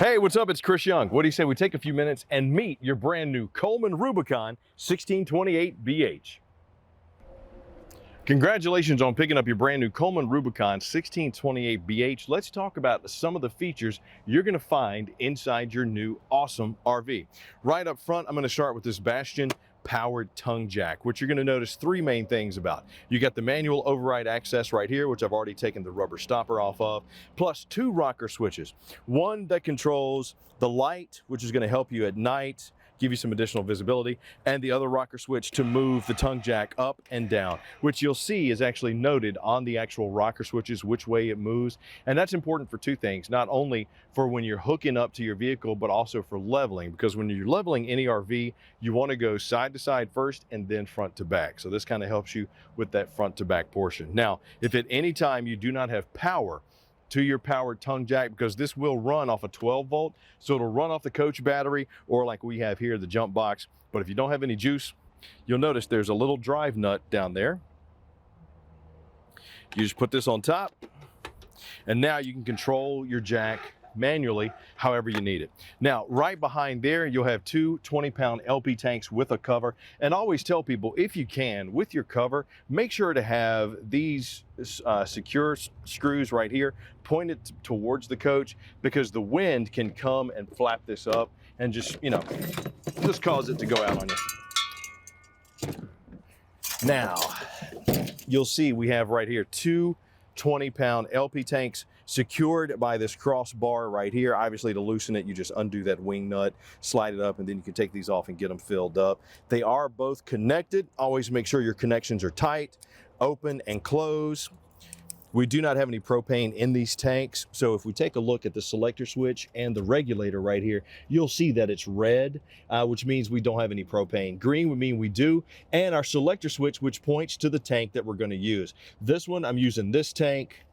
Hey, what's up? It's Chris Young. What do you say we take a few minutes and meet your brand new Coleman Rubicon 1628BH? Congratulations on picking up your brand new Coleman Rubicon 1628BH. Let's talk about some of the features you're going to find inside your new awesome RV. Right up front, I'm going to start with this Bastion powered tongue jack, which you're going to notice three main things about. You got the manual override access right here, which I've already taken the rubber stopper off of, plus two rocker switches. One that controls the light, which is going to help you at night, give you some additional visibility, and the other rocker switch to move the tongue jack up and down, which you'll see is actually noted on the actual rocker switches, which way it moves. And that's important for two things, not only for when you're hooking up to your vehicle, but also for leveling, because when you're leveling any RV, you want to go side to side first and then front to back. So this kind of helps you with that front to back portion. Now, if at any time you do not have power to your powered tongue jack, because this will run off a 12 volt, so it'll run off the coach battery, or like we have here, the jump box. But if you don't have any juice, you'll notice there's a little drive nut down there. You just put this on top, and now you can control your jack manually however you need it. Now, right behind there, you'll have two 20-pound LP tanks with a cover. And I always tell people, if you can, with your cover, make sure to have these secure screws right here pointed towards the coach, because the wind can come and flap this up and just, just cause it to go out on you. Now, you'll see we have right here two 20-pound LP tanks secured by this crossbar right here. Obviously, to loosen it, you just undo that wing nut, slide it up, and then you can take these off and get them filled up. They are both connected. Always make sure your connections are tight, open and close. We do not have any propane in these tanks, so if we take a look at the selector switch and the regulator right here, you'll see that it's red, which means we don't have any propane. Green would mean we do, and our selector switch, which points to the tank that we're going to use. This one, I'm using this tank.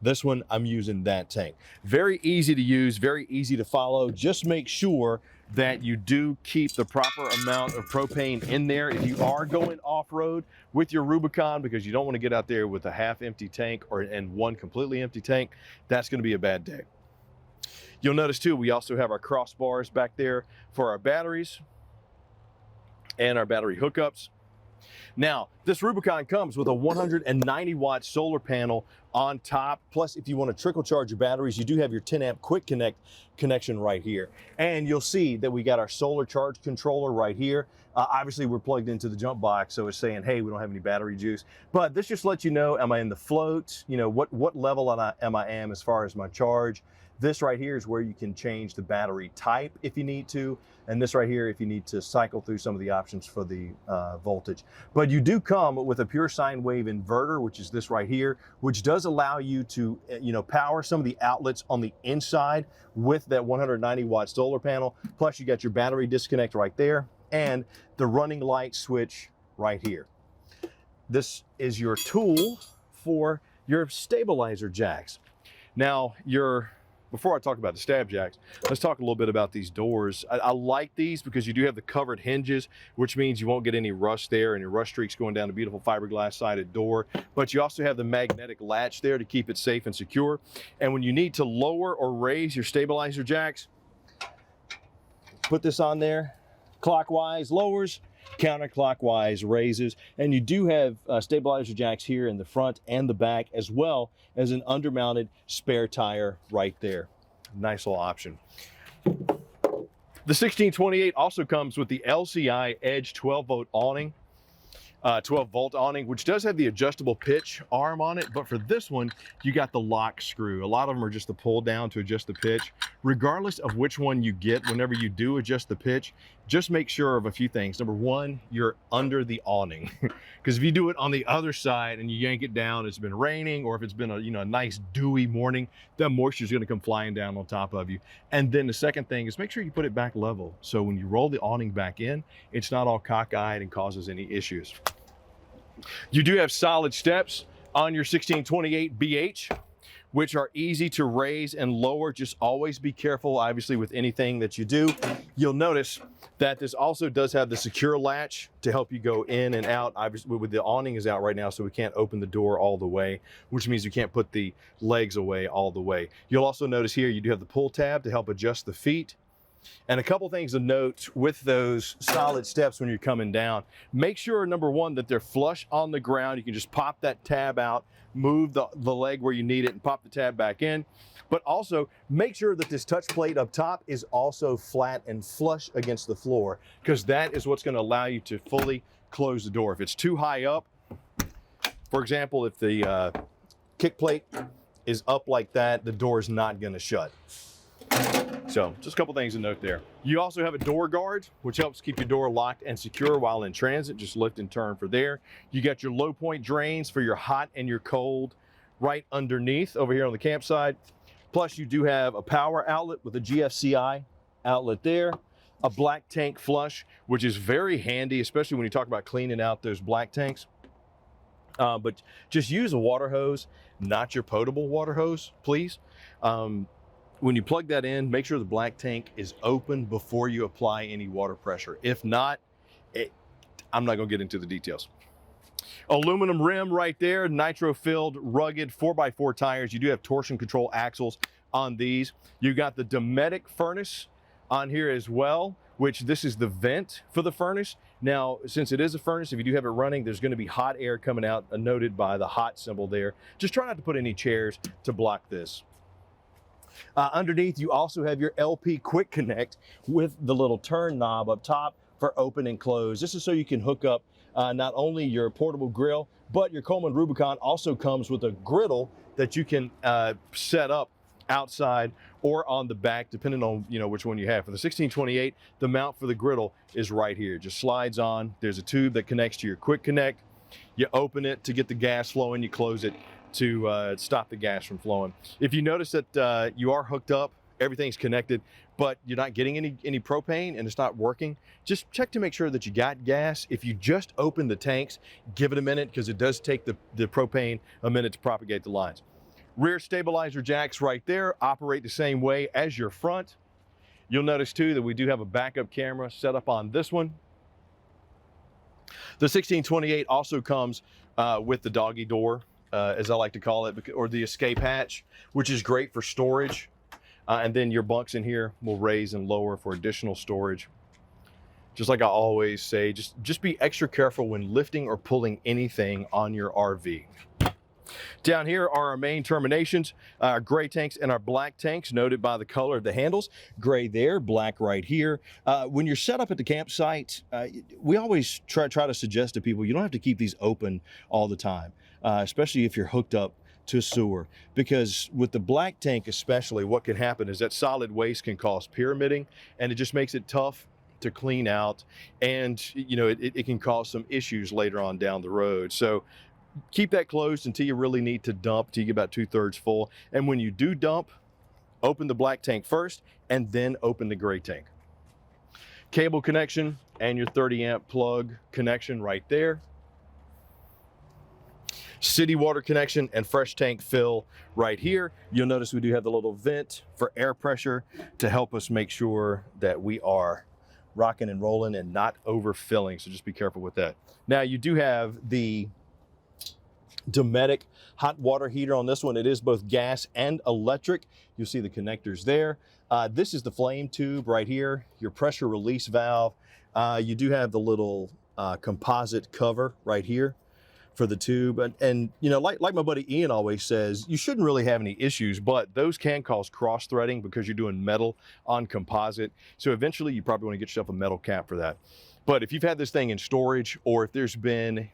This one, I'm using that tank. Very easy to use, very easy to follow. Just make sure that you do keep the proper amount of propane in there if you are going off-road with your Rubicon, because you don't want to get out there with a half-empty tank and one completely empty tank. That's going to be a bad day. You'll notice too, we also have our crossbars back there for our batteries and our battery hookups. Now, this Rubicon comes with a 190 watt solar panel on top. Plus, if you want to trickle charge your batteries, you do have your 10 amp quick connect connection right here. And you'll see that we got our solar charge controller right here. Obviously, we're plugged into the jump box, so it's saying, hey, we don't have any battery juice. But this just lets you know, am I in the float? What level am I as far as my charge? This right here is where you can change the battery type if you need to. And this right here, if you need to cycle through some of the options for the voltage. But you do come with a pure sine wave inverter, which is this right here, which does allow you to, power some of the outlets on the inside with that 190 watt solar panel. Plus you got your battery disconnect right there and the running light switch right here. This is your tool for your stabilizer jacks. Now, before I talk about the stab jacks, let's talk a little bit about these doors. I like these because you do have the covered hinges, which means you won't get any rust there and your rust streaks going down the beautiful fiberglass sided door. But you also have the magnetic latch there to keep it safe and secure. And when you need to lower or raise your stabilizer jacks, put this on there. Clockwise lowers, counterclockwise raises, and you do have stabilizer jacks here in the front and the back, as well as an undermounted spare tire right there. Nice little option. The 1628 also comes with the LCI Edge 12 volt awning. 12 volt awning, which does have the adjustable pitch arm on it, but for this one you got the lock screw. A lot of them are just the pull down to adjust the pitch. Regardless of which one you get, whenever you do adjust the pitch, just make sure of a few things. Number one, you're under the awning, because if you do it on the other side and you yank it down, it's been raining, or if it's been a nice dewy morning, that moisture is going to come flying down on top of you. And then the second thing is make sure you put it back level, so when you roll the awning back in, it's not all cockeyed and causes any issues. You do have solid steps on your 1628BH, which are easy to raise and lower. Just always be careful, obviously, with anything that you do. You'll notice that this also does have the secure latch to help you go in and out. Obviously, with the awning is out right now, so we can't open the door all the way, which means you can't put the legs away all the way. You'll also notice here you do have the pull tab to help adjust the feet. And a couple things to note with those solid steps when you're coming down. Make sure, number one, that they're flush on the ground. You can just pop that tab out, move the leg where you need it, and pop the tab back in. But also, make sure that this touch plate up top is also flat and flush against the floor, because that is what's going to allow you to fully close the door. If it's too high up, for example, if the kick plate is up like that, the door is not going to shut. So just a couple things to note there. You also have a door guard, which helps keep your door locked and secure while in transit. Just lift and turn for there. You got your low point drains for your hot and your cold right underneath over here on the campsite. Plus you do have a power outlet with a GFCI outlet there, a black tank flush, which is very handy, especially when you talk about cleaning out those black tanks. But just use a water hose, not your potable water hose, please. When you plug that in, make sure the black tank is open before you apply any water pressure. If not, I'm not gonna get into the details. Aluminum rim right there, nitro-filled, rugged 4x4 tires. You do have torsion control axles on these. You got the Dometic furnace on here as well, which this is the vent for the furnace. Now, since it is a furnace, if you do have it running, there's gonna be hot air coming out, noted by the hot symbol there. Just try not to put any chairs to block this. Underneath, you also have your LP Quick Connect with the little turn knob up top for open and close. This is so you can hook up not only your portable grill, but your Coleman Rubicon also comes with a griddle that you can set up outside or on the back, depending on which one you have. For the 1628, the mount for the griddle is right here. Just slides on. There's a tube that connects to your Quick Connect. You open it to get the gas flowing. You close it to stop the gas from flowing. If you notice that you are hooked up, everything's connected, but you're not getting any propane and it's not working, just check to make sure that you got gas. If you just open the tanks, give it a minute, because it does take the propane a minute to propagate the lines. Rear stabilizer jacks right there operate the same way as your front. You'll notice too that we do have a backup camera set up on this one. The 1628 also comes with the doggy door, as I like to call it, or the escape hatch, which is great for storage. And then your bunks in here will raise and lower for additional storage. Just like I always say, just be extra careful when lifting or pulling anything on your RV. Down here are our main terminations, our gray tanks and our black tanks, noted by the color of the handles. Gray there, black right here. When you're set up at the campsite, we always try to suggest to people, you don't have to keep these open all the time, especially if you're hooked up to sewer, because with the black tank especially, what can happen is that solid waste can cause pyramiding, and it just makes it tough to clean out, and it can cause some issues later on down the road. So keep that closed until you really need to dump, till you get about 2/3 full. And when you do dump, open the black tank first and then open the gray tank. Cable connection and your 30 amp plug connection right there. City water connection and fresh tank fill right here. You'll notice we do have the little vent for air pressure to help us make sure that we are rocking and rolling and not overfilling. So just be careful with that. Now you do have the Dometic hot water heater on this one. It is both gas and electric. You'll see the connectors there. This is the flame tube right here, your pressure release valve. You do have the little composite cover right here for the tube. And like my buddy Ian always says, you shouldn't really have any issues, but those can cause cross threading because you're doing metal on composite. So eventually you probably want to get yourself a metal cap for that. But if you've had this thing in storage, or if there's been,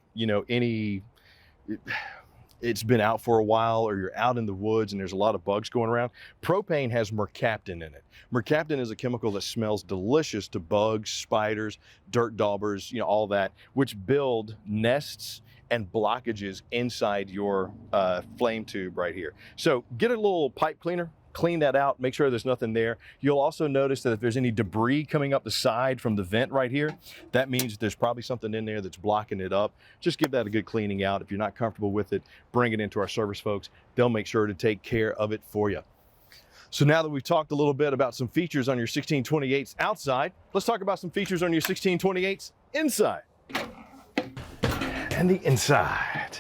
it's been out for a while, or you're out in the woods and there's a lot of bugs going around, propane has mercaptan in it. Mercaptan is a chemical that smells delicious to bugs, spiders, dirt daubers, all that, which build nests and blockages inside your flame tube right here. So get a little pipe cleaner, clean that out, make sure there's nothing there. You'll also notice that if there's any debris coming up the side from the vent right here, that means there's probably something in there that's blocking it up. Just give that a good cleaning out. If you're not comfortable with it, bring it into our service folks. They'll make sure to take care of it for you. So now that we've talked a little bit about some features on your 1628s outside, let's talk about some features on your 1628s inside. And the inside.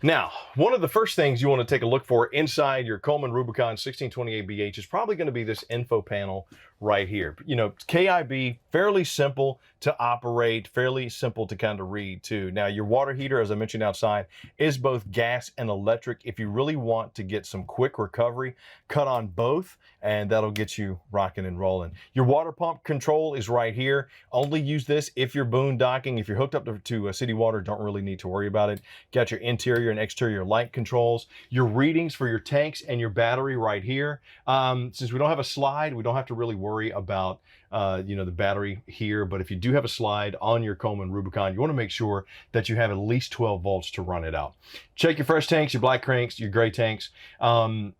Now, one of the first things you want to take a look for inside your Coleman Rubicon 1628BH is probably going to be this info panel right here. You know, KIB, fairly simple to operate, fairly simple to kind of read too. Now, your water heater, as I mentioned outside, is both gas and electric. If you really want to get some quick recovery, cut on both, and that'll get you rocking and rolling. Your water pump control is right here. Only use this if you're boondocking. If you're hooked up to city water, don't really need to worry about it. Got your interior and exterior light controls, your readings for your tanks and your battery right here. Since we don't have a slide, we don't have to really worry about you know, the battery here, but if you do have a slide on your Coleman Rubicon, you want to make sure that you have at least 12 volts to run it out. Check your fresh tanks, your black cranks, your gray tanks, as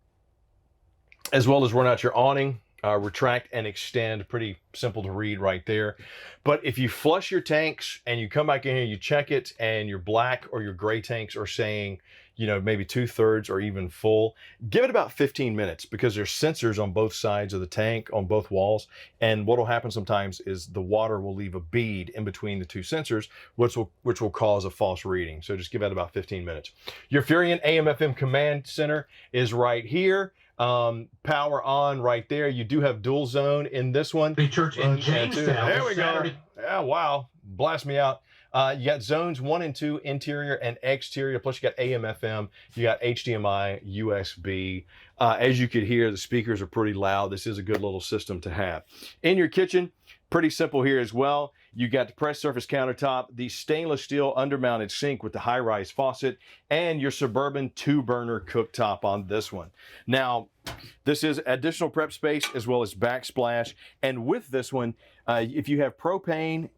well as run out your awning. Retract and extend, pretty simple to read right there. But if you flush your tanks and you come back in here, you check it, and your black or your gray tanks are saying, you know, maybe 2/3 or even full, give it about 15 minutes, because there's sensors on both sides of the tank, on both walls. And what will happen sometimes is the water will leave a bead in between the two sensors, which will cause a false reading. So just give that about 15 minutes. Your Furion AM/FM command center is right here. Power on right there. You do have dual zone in this one. The church in Jamestown. There we go. Yeah, wow. Blast me out. You got zones 1 and 2, interior and exterior, plus you got AM/FM, you got HDMI, USB. As you could hear, the speakers are pretty loud. This is a good little system to have. In your kitchen, pretty simple here as well. You got the pressed surface countertop, the stainless steel undermounted sink with the high-rise faucet, and your Suburban 2-burner cooktop on this one. Now, this is additional prep space as well as backsplash. And with this one, if you have propane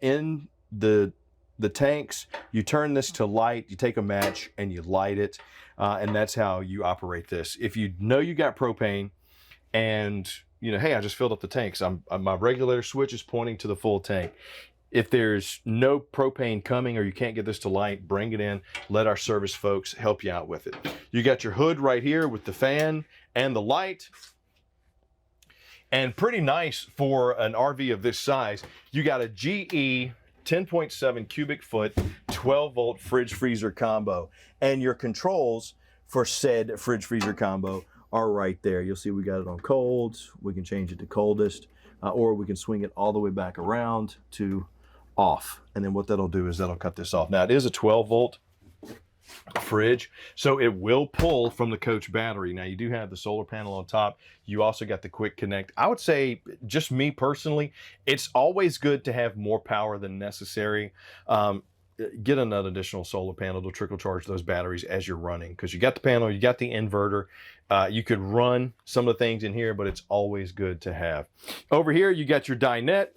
in the tanks, you turn this to light, you take a match and you light it, and that's how you operate this. If you know you got propane and you know, hey, I just filled up the tanks, my regulator switch is pointing to the full tank. If there's no propane coming or you can't get this to light, bring it in, let our service folks help you out with it. You got your hood right here with the fan and the light. And pretty nice for an RV of this size. You got a GE 10.7 cubic foot, 12 volt fridge freezer combo. And your controls for said fridge freezer combo are right there. You'll see we got it on cold. We can change it to coldest, or we can swing it all the way back around to off. And then what that'll do is that'll cut this off. Now it is a 12 volt fridge, so it will pull from the coach battery. Now you do have the solar panel on top. You also got the quick connect. I would say, just me personally, it's always good to have more power than necessary. Get another additional solar panel to trickle charge those batteries as you're running, because you got the panel, you got the inverter. You could run some of the things in here, but it's always good to have. Over here, you got your dinette,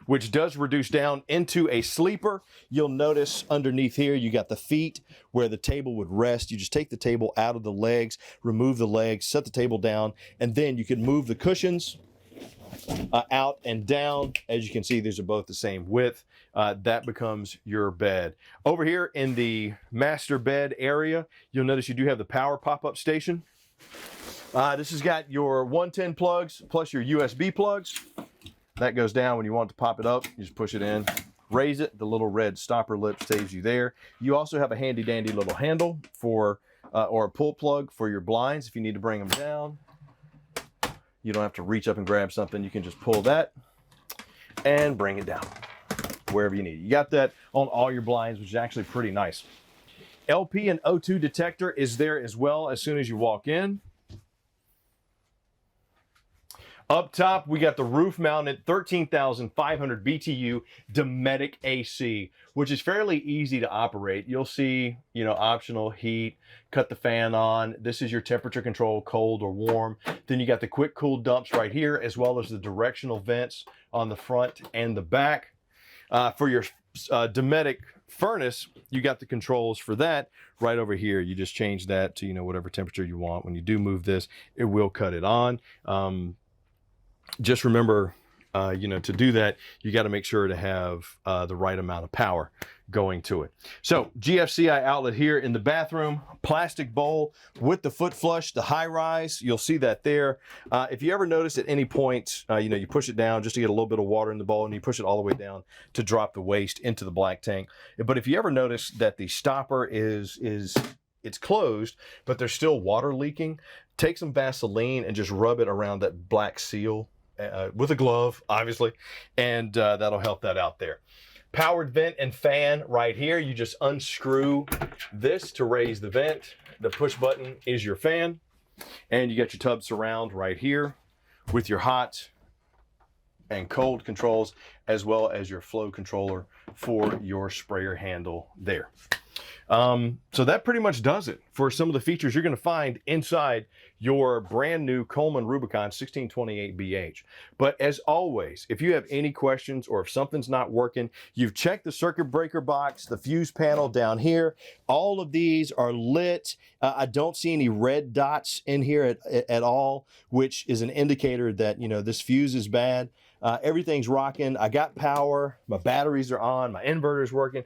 which does reduce down into a sleeper. You'll notice underneath here, you got the feet where the table would rest. You just take the table out of the legs, remove the legs, set the table down, and then you can move the cushions out and down. As you can see, these are both the same width. That becomes your bed. Over here in the master bed area, you'll notice you do have the power pop-up station. This has got your 110 plugs plus your USB plugs. That goes down when you want to pop it up. You just push it in, raise it. The little red stopper lip saves you there. You also have a handy dandy little handle for, or a pull plug for your blinds if you need to bring them down. You don't have to reach up and grab something. You can just pull that and bring it down wherever you need. You got that on all your blinds, which is actually pretty nice. LP and O2 detector is there as well as soon as you walk in. Up top, we got the roof-mounted 13,500 BTU Dometic AC, which is fairly easy to operate. You'll see, you know, optional heat, cut the fan on. This is your temperature control, cold or warm. Then you got the quick cool dumps right here, as well as the directional vents on the front and the back. For your Dometic furnace, you got the controls for that right over here. You just change that to, you know, whatever temperature you want. When you do move this, it will cut it on. Just remember, you know, to do that, you got to make sure to have the right amount of power going to it. So GFCI outlet here in the bathroom, plastic bowl with the foot flush, the high rise, you'll see that there. If you ever notice at any point, you know, you push it down just to get a little bit of water in the bowl, and you push it all the way down to drop the waste into the black tank. But if you ever notice that the stopper it's closed, but there's still water leaking, take some Vaseline and just rub it around that black seal with a glove, obviously, and that'll help that out there. Powered vent and fan right here. You just unscrew this to raise the vent. The push button is your fan, and you got your tub surround right here with your hot and cold controls, as well as your flow controller for your sprayer handle there. So that pretty much does it for some of the features you're going to find inside your brand new Coleman Rubicon 1628BH. But as always, if you have any questions or if something's not working, you've checked the circuit breaker box, the fuse panel down here, all of these are lit. I don't see any red dots in here at all, which is an indicator that, you know, this fuse is bad. Everything's rocking. I got power. My batteries are on. My inverter's working.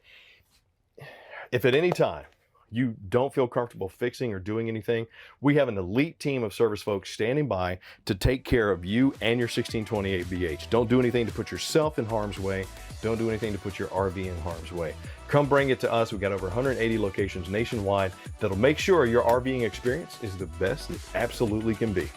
If at any time you don't feel comfortable fixing or doing anything, we have an elite team of service folks standing by to take care of you and your 1628BH. Don't do anything to put yourself in harm's way. Don't do anything to put your RV in harm's way. Come bring it to us. We've got over 180 locations nationwide that'll make sure your RVing experience is the best it absolutely can be.